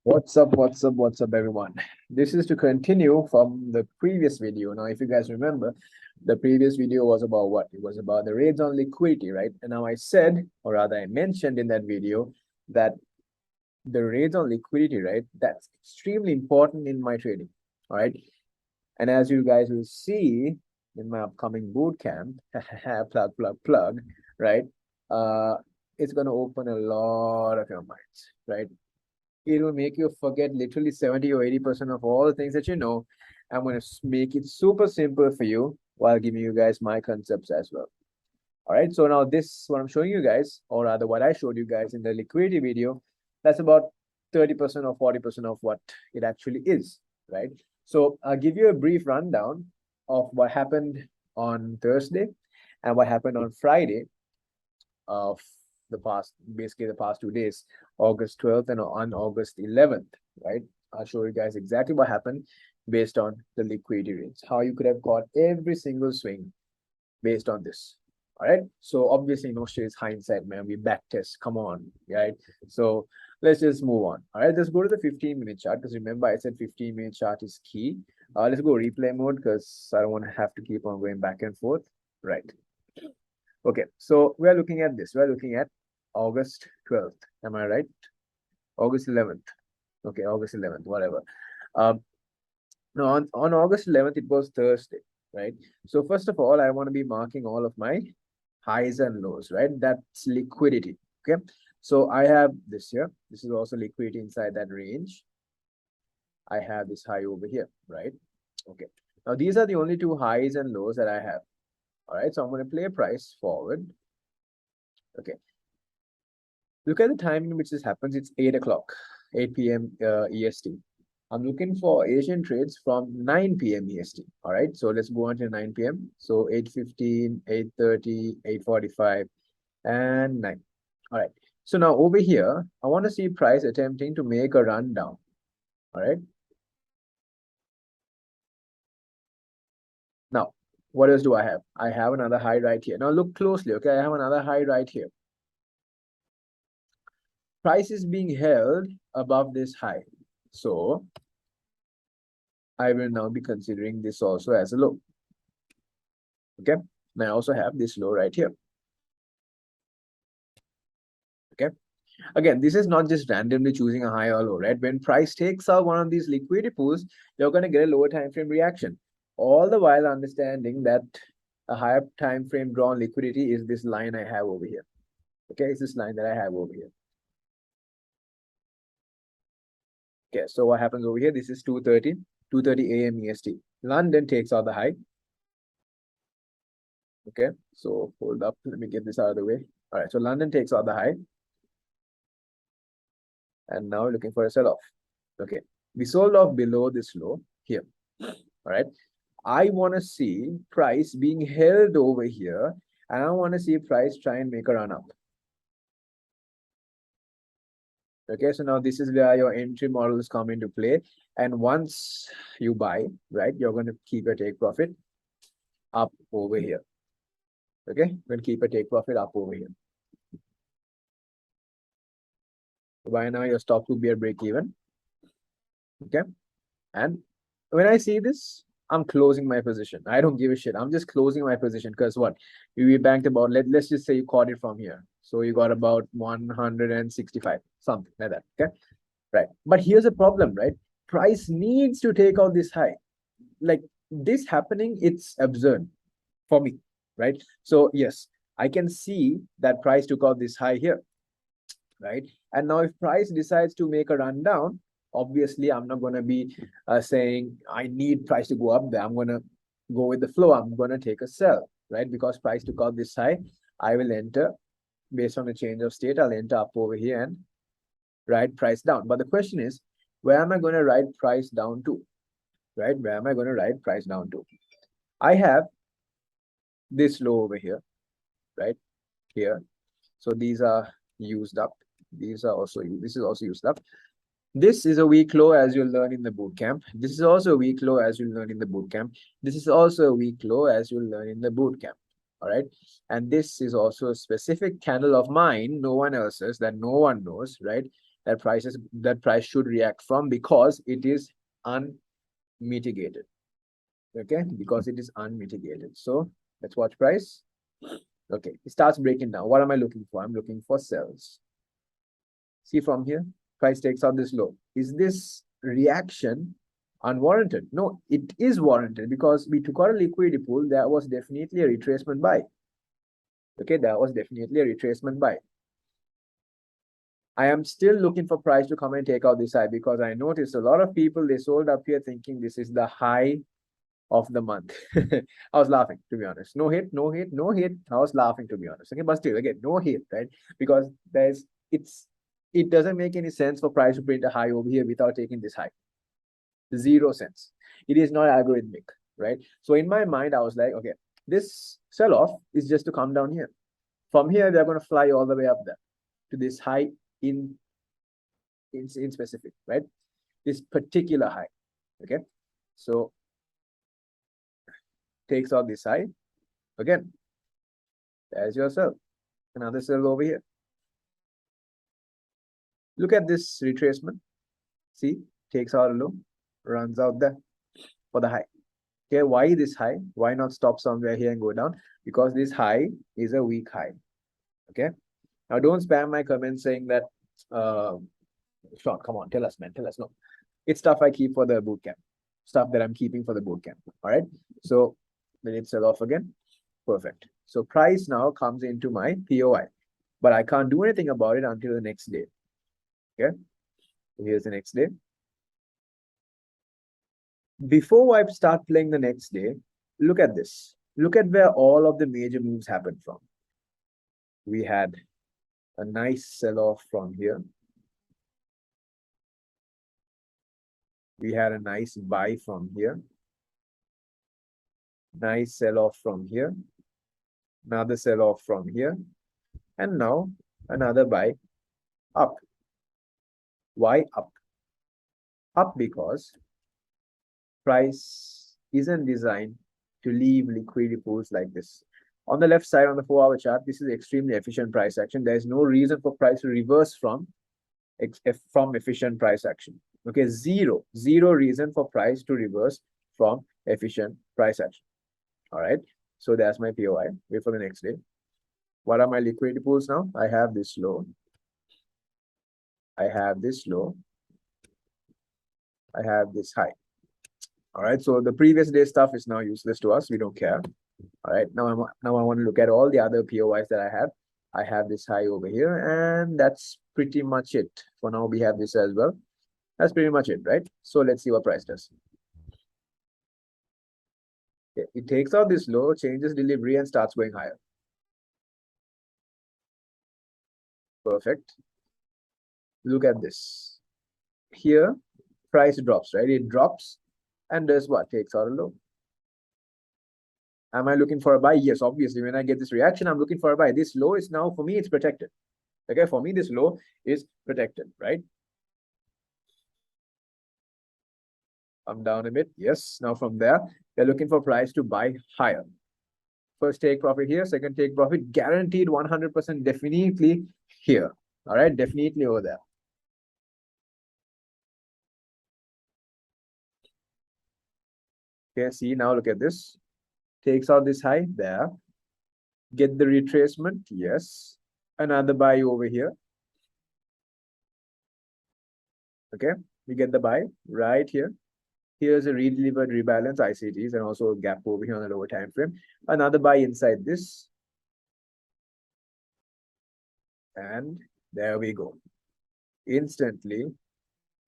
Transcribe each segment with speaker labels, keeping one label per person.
Speaker 1: What's up, everyone? This is to continue from the previous video. Now, if you guys remember, the previous video was about what? It was about the rates on liquidity, right? And now I said, or rather I mentioned in that video, that the rates on liquidity, right? That's extremely important in my trading, all right? And as you guys will see in my upcoming boot camp, plug, right? It's going to open a lot of your minds, right? It will make you forget literally 70 or 80% of all the things that you know. I'm going to make it super simple for you while giving you guys my concepts as well. All right, so now this, what I'm showing you guys, or rather what I showed you guys in the liquidity video, that's about 30% or 40% of what it actually is, right? So I'll give you a brief rundown of what happened on Thursday and what happened on Friday of basically the past 2 days, August 12th and on August 11th, right? I'll show you guys exactly what happened based on the liquidity rates, how you could have caught every single swing based on this. All right. So obviously no shit is hindsight, man. We back test. Come on. Right. So let's just move on. All right. Let's go to the 15-minute chart, because remember I said 15-minute chart is key. Let's go replay mode because I don't want to have to keep on going back and forth. Right. Okay. So we're looking at this. We're looking at August 12th. Am I right? August 11th. Okay. August 11th, whatever. Now on August 11th, it was Thursday, right? So first of all, I want to be marking all of my highs and lows, right? That's liquidity. Okay. So I have this here. This is also liquidity inside that range. I have this high over here, right? Okay. Now these are the only two highs and lows that I have. All right. So I'm going to play a price forward. Okay. Look at the time in which this happens. It's 8 o'clock, 8 p.m. EST. I'm looking for Asian trades from 9 p.m. EST. All right, so let's go on to 9 p.m. So 8:15, 8:30, 8:45, and 9. All right, so now over here, I want to see price attempting to make a run down. All right. Now, what else do I have? I have another high right here. Now look closely, okay? I have another high right here. Price is being held above this high. So I will now be considering this also as a low. Okay. And I also have this low right here. Okay. Again, this is not just randomly choosing a high or low, right? When price takes out one of these liquidity pools, you're going to get a lower time frame reaction. All the while understanding that a higher time frame drawn liquidity is this line I have over here. Okay, it's this line that I have over here. Okay, so what happens over here? This is 2:30 a.m. EST. London takes out the high. Okay, so hold up. Let me get this out of the way. All right, so London takes out the high. And now we're looking for a sell-off. Okay, we sold off below this low here. All right, I want to see price being held over here, and I want to see price try and make a run up. Okay, so now this is where your entry models come into play. And once you buy, right, you're going to keep your take profit up over here. Okay, you're going to keep a take profit up over here. By now, your stop will be a break even. Okay, and when I see this, I'm closing my position. I don't give a shit. I'm just closing my position because what? We banked about, let's just say you caught it from here. So you got about 165, something like that. Okay, right. But here's a problem, right? Price needs to take out this high. Like this happening, it's absurd for me, right? So yes, I can see that price took out this high here, right? And now if price decides to make a run down, obviously I'm not going to be saying I need price to go up there. I'm going to go with the flow. I'm going to take a sell, right? Because price took out this high, I will enter based on the change of state. I'll enter up over here and ride price down. But the question is, where am I going to ride price down to, right? Where am I going to ride price down to? I have this low over here, right? Here. So these are used up. These are also, this is also used up. This is a weak low, as you'll learn in the boot camp. This is also a weak low, as you'll learn in the boot camp. This is also a weak low, as you'll learn in the boot camp. All right. And this is also a specific candle of mine, no one else's, that no one knows, right? that price should react from, because it is unmitigated. Okay, because it is unmitigated. So let's watch price. Okay, it starts breaking down. What am I looking for? I'm looking for sells. See from here, price takes out this low. Is this reaction unwarranted? No, it is warranted, because we took out a liquidity pool. That was definitely a retracement buy. Okay, that was definitely a retracement buy. I am still looking for price to come and take out this high, because I noticed a lot of people, they sold up here thinking this is the high of the month. I was laughing, to be honest. No hit, no hit, no hit. I was laughing, to be honest. Okay, but still, again, no hit, right? Because it doesn't make any sense for price to print a high over here without taking this high. Zero sense. It is not algorithmic, right? So in my mind, I was like, okay, this sell-off is just to come down here. From here, they're going to fly all the way up there to this high in specific, right? This particular high. Okay, so takes out this high again. There's your sell. Another sell over here. Look at this retracement. See, takes out a low, runs out there for the high. Okay, why this high? Why not stop somewhere here and go down? Because this high is a weak high. Okay, now don't spam my comments saying that Sean, come on, tell us, man, tell us. No, it's stuff I keep for the bootcamp, stuff that I'm keeping for the bootcamp. All right, so let it sell off again. Perfect. So price now comes into my POI, but I can't do anything about it until the next day. Okay, so here's the next day. Before I start playing the next day, look at this. Look at where all of the major moves happened from. We had a nice sell-off from here. We had a nice buy from here. Nice sell-off from here. Another sell-off from here. And now another buy up. Why up? Up because price isn't designed to leave liquidity pools like this. On the left side, on the 4-hour chart, this is extremely efficient price action. There is no reason for price to reverse from efficient price action. Okay, zero reason for price to reverse from efficient price action. All right, so that's my POI. Wait for the next day. What are my liquidity pools now? I have this low. I have this low. I have this high. All right, so the previous day stuff is now useless to us. We don't care. All right, now I want to look at all the other POIs that I have. I have this high over here, and that's pretty much it. For now, we have this as well. That's pretty much it, right? So let's see what price does. Okay, it takes out this low, changes delivery, and starts going higher. Perfect. Look at this. Here, price drops, right? It drops and does what? Takes out a low. Am I looking for a buy? Yes, obviously. When I get this reaction, I'm looking for a buy. This low is now, for me, it's protected. Okay, for me, this low is protected, right? Come down a bit. Yes. Now from there, they're looking for price to buy higher. First take profit here, second take profit, guaranteed 100% definitely here. All right, definitely over there. Okay, see, now look at this. Takes out this high there. Get the retracement. Yes. Another buy over here. Okay, we get the buy right here. Here's a redelivered rebalance ICTs and also a gap over here on the lower time frame. Another buy inside this. And there we go. Instantly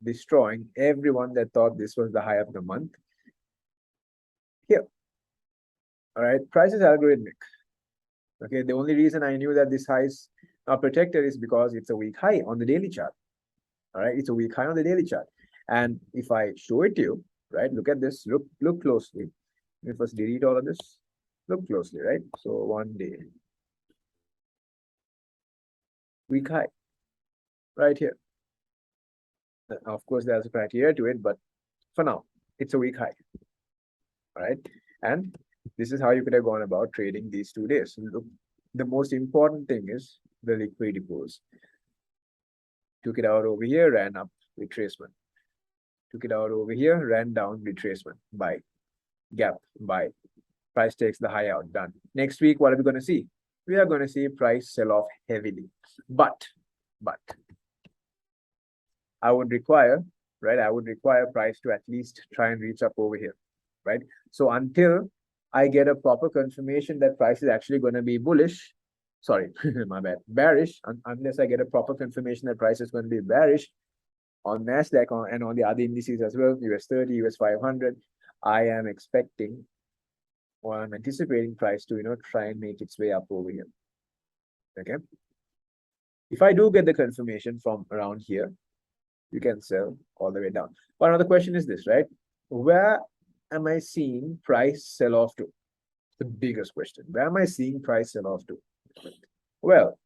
Speaker 1: destroying everyone that thought this was the high of the month. Here. All right, price is algorithmic. Okay, the only reason I knew that this high is not protected is because it's a weak high on the daily chart. All right, it's a weak high on the daily chart. And if I show it to you, right, look at this, look closely. Let me first delete all of this. Look closely, right? So one day, weak high, right here. Of course, there's a criteria to it, but for now, it's a weak high. All right, and this is how you could have gone about trading these 2 days. Look, the most important thing is the liquidity pools. Took it out over here, ran up, retracement. Took it out over here, ran down, retracement. Buy. Gap, buy. Price takes the high out, done. Next week, what are we going to see? We are going to see price sell off heavily. But I would require, right? I would require price to at least try and reach up over here, right? So until I get a proper confirmation that price is actually going to be bullish, sorry, my bad, bearish, unless I get a proper confirmation that price is going to be bearish on NASDAQ and on the other indices as well, US 30, US 500, I am expecting, or I'm anticipating price to, try and make its way up over here. Okay. If I do get the confirmation from around here, you can sell all the way down. But another question is this, right? Where am I seeing price sell off to? The biggest question. Where am I seeing price sell off to? Well,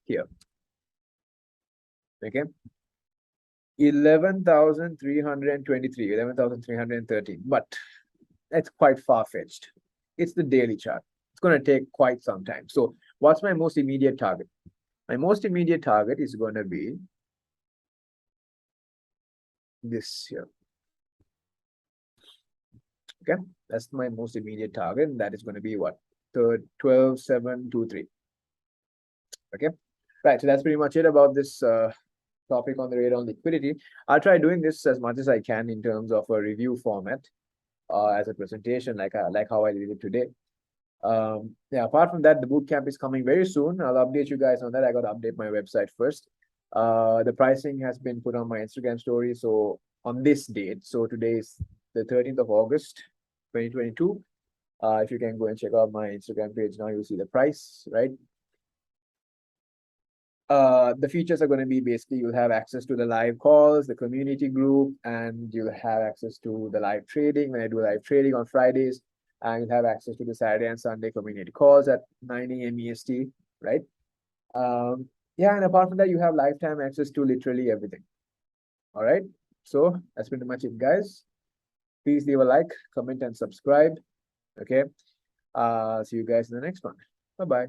Speaker 1: here. Okay. 11,323, 11,313. But that's quite far-fetched. It's the daily chart. It's going to take quite some time. So what's my most immediate target? My most immediate target is going to be this here. Okay, that's my most immediate target. And that is going to be what? 12,723. Okay, right. So that's pretty much it about this topic on the radar on liquidity. I'll try doing this as much as I can in terms of a review format as a presentation, like how I did it today. Yeah, apart from that, the bootcamp is coming very soon. I'll update you guys on that. I got to update my website first. The pricing has been put on my Instagram story. So on this date, so today is the 13th of August, 2022. If you can go and check out my Instagram page now, you'll see the price, right? The features are going to be basically you'll have access to the live calls, the community group, and you'll have access to the live trading. When I do live trading on Fridays, and you'll have access to the Saturday and Sunday community calls at 9 a.m. EST, right? Yeah, and apart from that, you have lifetime access to literally everything. All right. So that's pretty much it, guys. Please leave a like, comment, and subscribe. Okay. See you guys in the next one. Bye-bye.